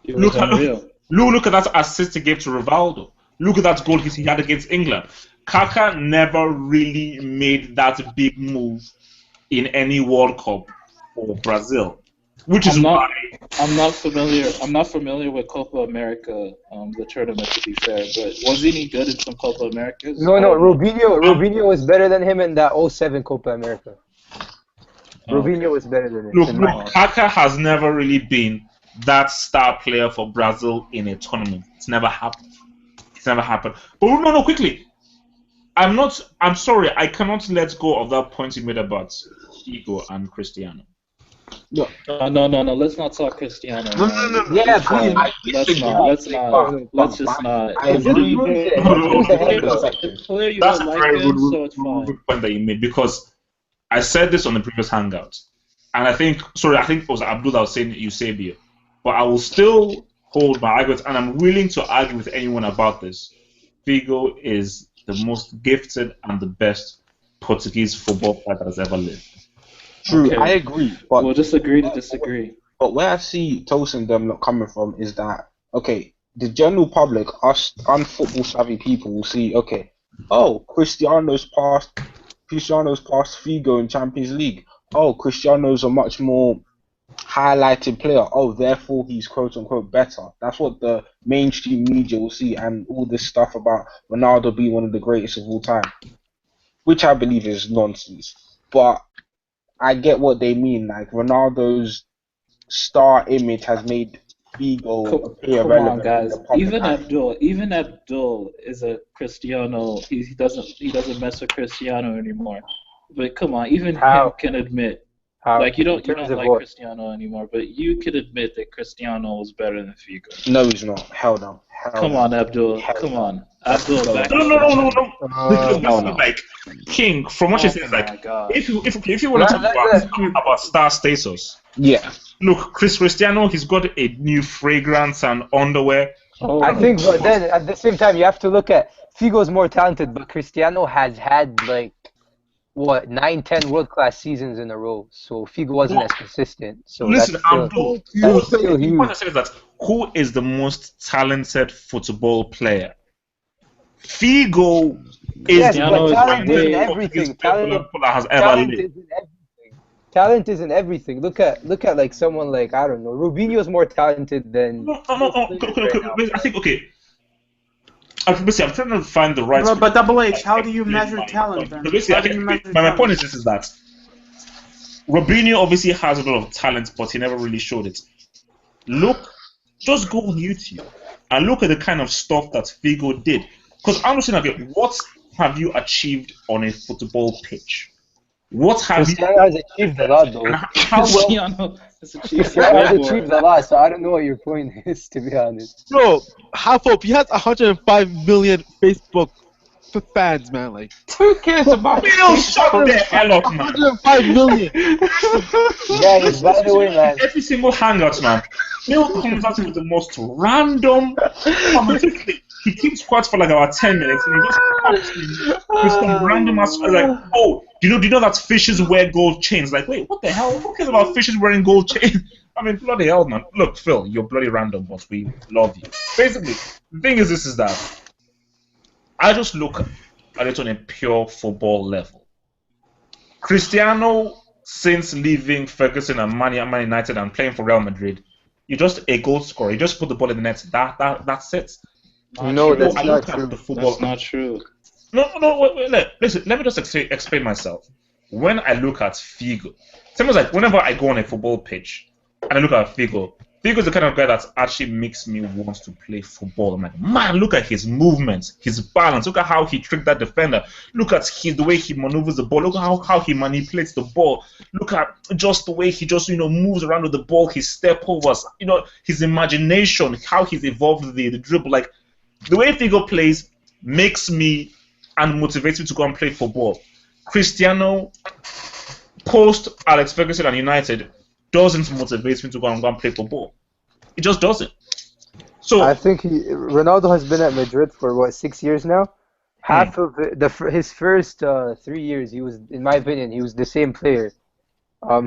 Look at that assist he gave to Rivaldo. Look at that goal he had against England. Kaka never really made that big move in any World Cup for Brazil, which is why I'm not familiar with Copa America, the tournament, to be fair. But was he good in some Copa Americas? No, Robinho was better than him in that 07 Copa America. Robinho was better than him. Look, Kaka has never really been that star player for Brazil in a tournament. It's never happened. But no, quickly. I'm sorry, I cannot let go of that point you made about Figo and Cristiano. No. Let's not talk Cristiano. No. Yeah, please. Let's just not. That's a very good point that you made, because I said this on the previous Hangout, and I think it was Abdul that was saying Eusebio. But I will still hold my argument, and I'm willing to argue with anyone about this. Figo is the most gifted and the best Portuguese football player that has ever lived. True, okay. I agree. But we'll just agree to disagree. But where I see Tosin them not coming from is that, okay, the general public, us unfootball savvy people will see, okay, Cristiano's passed Figo in Champions League. Oh, Cristiano's a much more highlighted player. Oh, therefore he's quote unquote better. That's what the mainstream media will see, and all this stuff about Ronaldo being one of the greatest of all time, which I believe is nonsense. But I get what they mean. Like, Ronaldo's star image has made Figo appear relevant. Come on, guys. Even Abdul is a Cristiano. He doesn't mess with Cristiano anymore. But come on, even him can admit. Like, you don't like Cristiano anymore, but you could admit that Cristiano was better than Figo. No, he's not. Hell no. Come on, Abdul. Come on. Abdul, back No. Like, King, from what you said, like, if you want to talk about star status, yeah. Look, Cristiano, he's got a new fragrance and underwear. I think, but then at the same time, you have to look at Figo's more talented, but Cristiano has had like 9-10 world-class seasons in a row, so Figo wasn't as consistent. So listen, Abdul, who is the most talented football player? Figo is the most talented everything. player has ever lived. Talent isn't everything. Look at like someone like, I don't know, Robinho's more talented than. No. I think I'm trying to find the right. But Double H, how do you measure talent then? My point is that Robinho obviously has a lot of talent, but he never really showed it. Just go on YouTube and look at the kind of stuff that Figo did. Because I'm saying, okay, what have you achieved on a football pitch? What have you? Cristiano has achieved a lot, though. And how well? Cristiano has achieved Cristiano has way more. achieved a lot, so I don't know what your point is, to be honest. Bro, half up. He has 105 million Facebook fans, man. Like, Who cares about Bill, shut the hell up, man. 105 million. Guys, by the way, man. Every single hangout, man. Bill comes out with the most random comments. He keeps quiet for like about 10 minutes and he just pops in with some random ass like, oh, do you know that fishes wear gold chains? Like, wait, what the hell? Who cares about fishes wearing gold chains? I mean, bloody hell, man. Look, Phil, you're bloody random, but we love you. Basically, the thing is this is that I just look at it on a pure football level. Cristiano, since leaving Ferguson and Man United and playing for Real Madrid, you're just a goal scorer. You just put the ball in the net. That's it. No, that's not true. That's not true. No, wait, listen, let me just explain myself. When I look at Figo, same as like whenever I go on a football pitch and I look at Figo is the kind of guy that actually makes me want to play football. I'm like, man, look at his movements, his balance. Look at how he tricked that defender. Look at the way he maneuvers the ball. Look at how he manipulates the ball. Look at just the way he just moves around with the ball, his step overs, his imagination, how he's evolved the dribble. Like, the way Figo plays makes me and motivates me to go and play football. Cristiano, post Alex Ferguson and United, doesn't motivate me to go and play football. It just doesn't. So I think Ronaldo has been at Madrid for what, 6 years now. Half of his first 3 years, he was, in my opinion, he was the same player.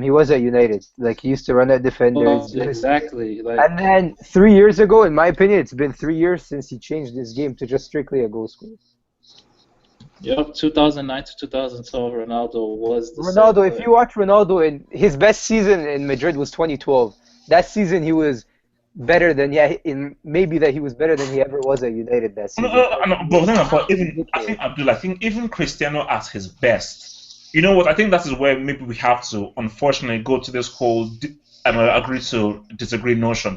He was at United. Like, he used to run at defenders. Exactly. And then 3 years ago, in my opinion, it's been 3 years since he changed his game to just strictly a goal scorer. Yep, 2009 to 2012, Ronaldo was the Ronaldo, same if you watch Ronaldo, in his best season in Madrid was 2012. That season he was better than maybe that he was better than he ever was at United that season. I think even Cristiano at his best. You know what? I think that is where maybe we have to, unfortunately, go to this whole agree to disagree notion.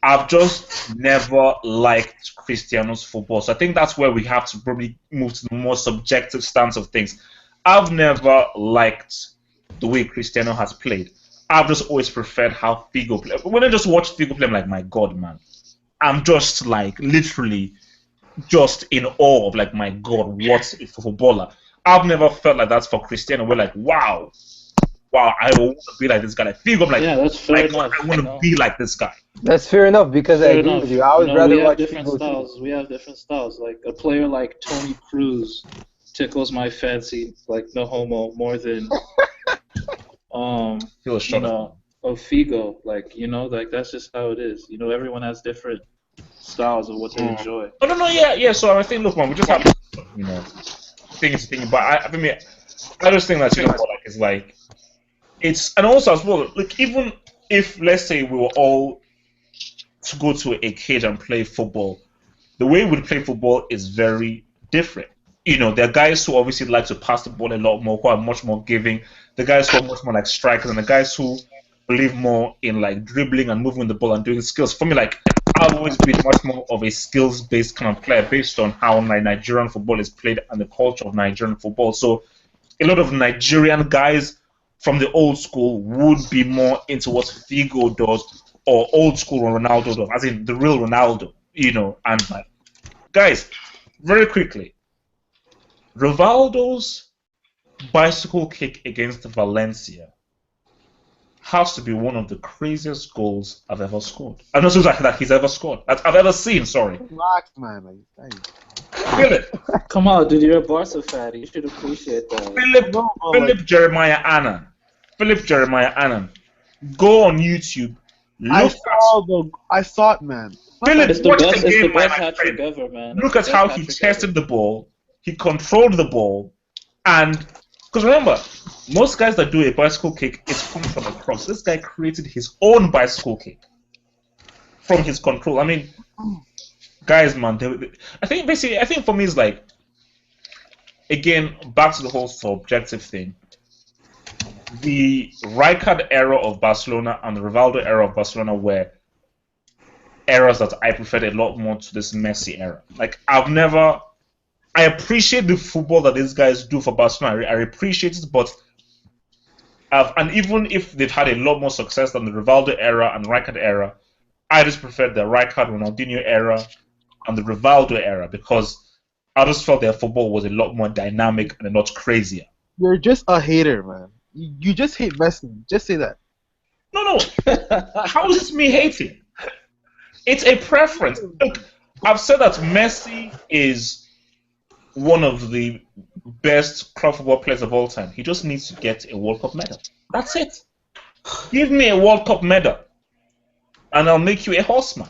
I've just never liked Cristiano's football. So I think that's where we have to probably move to the more subjective stance of things. I've never liked the way Cristiano has played. I've just always preferred how Figo played. When I just watch Figo play, I'm like, my God, man. I'm just like literally just in awe of like, my God, what a footballer. I've never felt like that for Cristiano. We're like, wow, I want to be like this guy. Like Figo, I'm like, yeah, that's fair enough. I want to be like this guy. That's fair enough because I agree with you. I would rather watch different styles. We have different styles. Like a player like Toni Kroos tickles my fancy, like no homo, more than Figo. Like like that's just how it is. Everyone has different styles of what they enjoy. Oh no, yeah. So I think, look, man, we just have things. But I just think that like it's like it's, and also as well, like even if let's say we were all to go to a cage and play football, the way we play football is very different. There are guys who obviously like to pass the ball a lot more, who are much more giving. The guys who are much more like strikers, and the guys who believe more in like dribbling and moving the ball and doing skills. For me, like I've always been much more of a skills-based kind of player based on how Nigerian football is played and the culture of Nigerian football. So a lot of Nigerian guys from the old school would be more into what Figo does or old school Ronaldo does, as in the real Ronaldo, and like, guys, very quickly, Rivaldo's bicycle kick against Valencia has to be one of the craziest goals I've ever scored. I'm not sure that he's ever scored. I've ever seen, sorry. Relax, man. Philip. Come on, dude, you're a Barca fan. You should appreciate that. Philip Jeremiah Annan. Go on YouTube. I saw it, man. Philip, it's the best hat trick ever, man. Look at how he tested the ball. He controlled the ball. And, because remember, most guys that do a bicycle kick, it's coming from across. This guy created his own bicycle kick from his control. I mean, guys, man, I think for me it's like, again, back to the whole subjective thing. The Rijkaard era of Barcelona and the Rivaldo era of Barcelona were eras that I preferred a lot more to this Messi era. Like, I appreciate the football that these guys do for Barcelona. I appreciate it, but And even if they've had a lot more success than the Rivaldo era and Rijkaard era, I just prefer the Rijkaard Ronaldinho era and the Rivaldo era because I just felt their football was a lot more dynamic and a lot crazier. You're just a hater, man. You just hate Messi. Just say that. No. How is this me hating? It's a preference. Look, I've said that Messi is one of the best club football players of all time. He just needs to get a World Cup medal. That's it. Give me a World Cup medal, and I'll make you a horseman.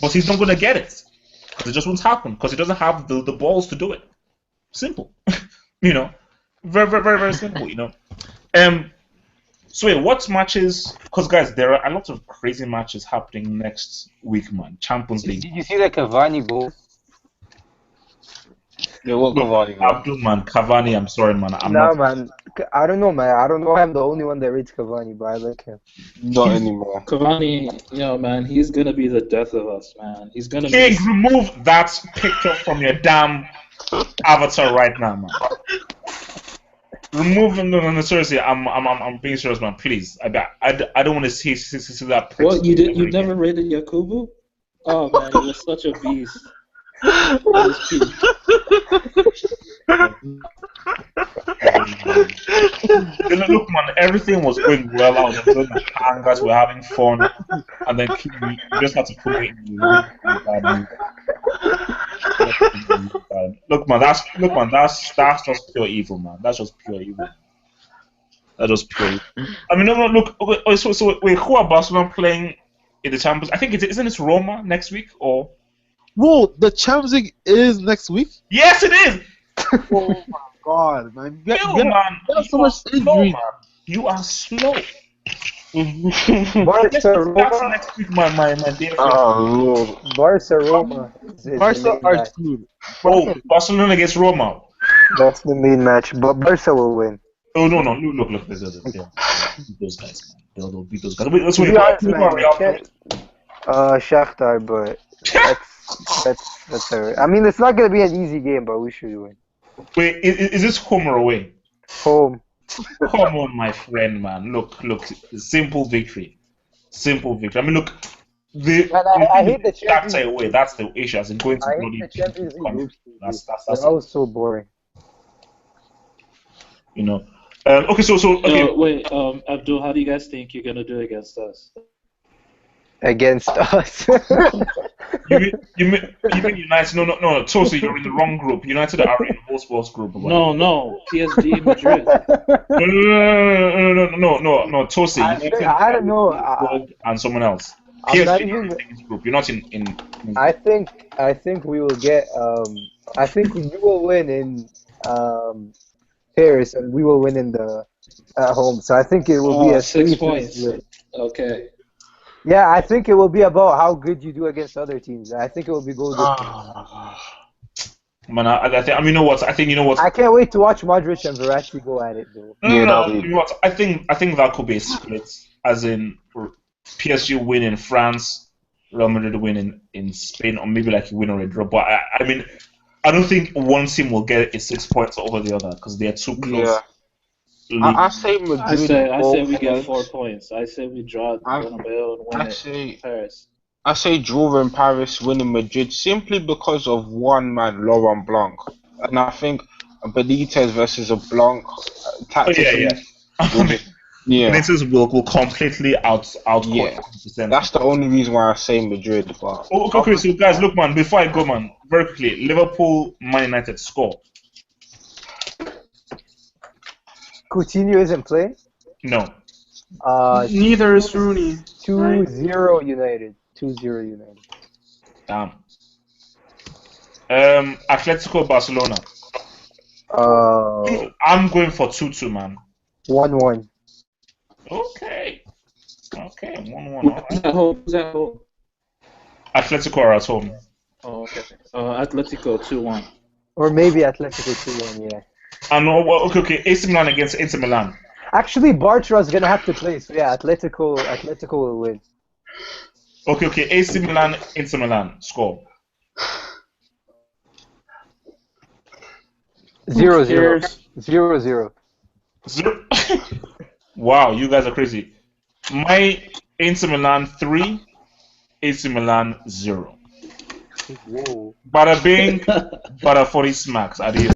But he's not going to get it. Because it just won't happen. Because he doesn't have the balls to do it. Simple. You know. Very, very, very, very simple, you know. So wait, what matches? Because guys, there are a lot of crazy matches happening next week, man. Champions League. Did you see the Cavani goal? Yeah, what Cavani? Abdul, man, Cavani. I'm sorry, man. Man. I don't know, man. I don't know. I'm the only one that rates Cavani, but I like him. Not anymore. Cavani, man, he's gonna be the death of us, man. He's gonna. King, remove that picture from your damn avatar right now, man. Remove him. No, seriously. I'm being serious, man. Please. I don't want to see that. What you did? You never rated Yakubu? Oh man, he was such a beast. Look, man, everything was going well. I was enjoying the hangouts, we're having fun, and then you just had to put me in the Look, man, that's just pure evil, man. That's just pure evil. That's just pure evil. I mean, no, look. Okay, so wait, who are Barcelona playing in the Champions? I think isn't it Roma next week or? Whoa, the Champions League is next week? Yes, it is! Oh my god, man. Man, so much slow, man. You are slow. Barca, Roma. That's next week, my dear friend. Oh, Lord. Barca, Roma. Barca are screwed. Oh, Barcelona against Roma. That's the main match, but Barca will win. Oh, no. Look. Beat those guys, man. They'll beat those guys. Wait, let's wait. Shakhtar, but that's alright. I mean, it's not going to be an easy game, but we should win. Wait, is this home or away? Home. Come on, my friend, man. Look. Simple victory. I mean, look. I hate the Champions League. Away. That's the issue. As in going to the Champions League. That's that was so boring. You know. Okay, so okay. Wait, Abdul, how do you guys think you're gonna do against us? Against us. You mean United? No. Tosi, you're in the wrong group. United are in Wolfsburg's group. No. PSG, Madrid. No. Tosi, I don't know. And someone else. PSG group. You're not in. I think we will get. I think you will win in Paris, and we will win in at home. So I think it will be a 6 points. Okay. Yeah, I think it will be about how good you do against other teams. I think it will be goal Man, I think. I mean, you know what? I think you know what. I can't wait to watch Modric and Verratti go at it, though. No. You know what? I think that could be a split, as in PSG win in France, Real Madrid win in Spain, or maybe like a win or a draw. But I mean, I don't think one team will get 6 points over the other because they are too close. Yeah. I say Madrid. I say we get 4 points. I say we draw Bernabeu and win in Paris. I say draw in Paris, win in Madrid, simply because of one man, Laurent Blanc, and I think Benitez versus a Blanc tactically. Yeah. Benitez will completely out. Yeah. That's the only reason why I say Madrid. But okay, so guys, look, man. Before I go, man, very quickly, Liverpool, Man United score. Coutinho isn't playing? No. Neither is Rooney. 2-0 United. 2-0 United. Damn. Atletico Barcelona. I'm going for 2-2, man. 1-1. Okay, 1-1. Who's at home? Atletico are at home. Oh, okay. Atletico 2-1. Or maybe Atletico 2-1, yeah. And okay. AC Milan against Inter Milan. Actually, Bartra's gonna have to play, so yeah, Atletico will win. Okay. AC Milan, Inter Milan, score. 0-0. 0-0. Wow, you guys are crazy. My Inter Milan 3, AC Milan 0. Whoa. Bada bing, bada 40 smacks. Adios.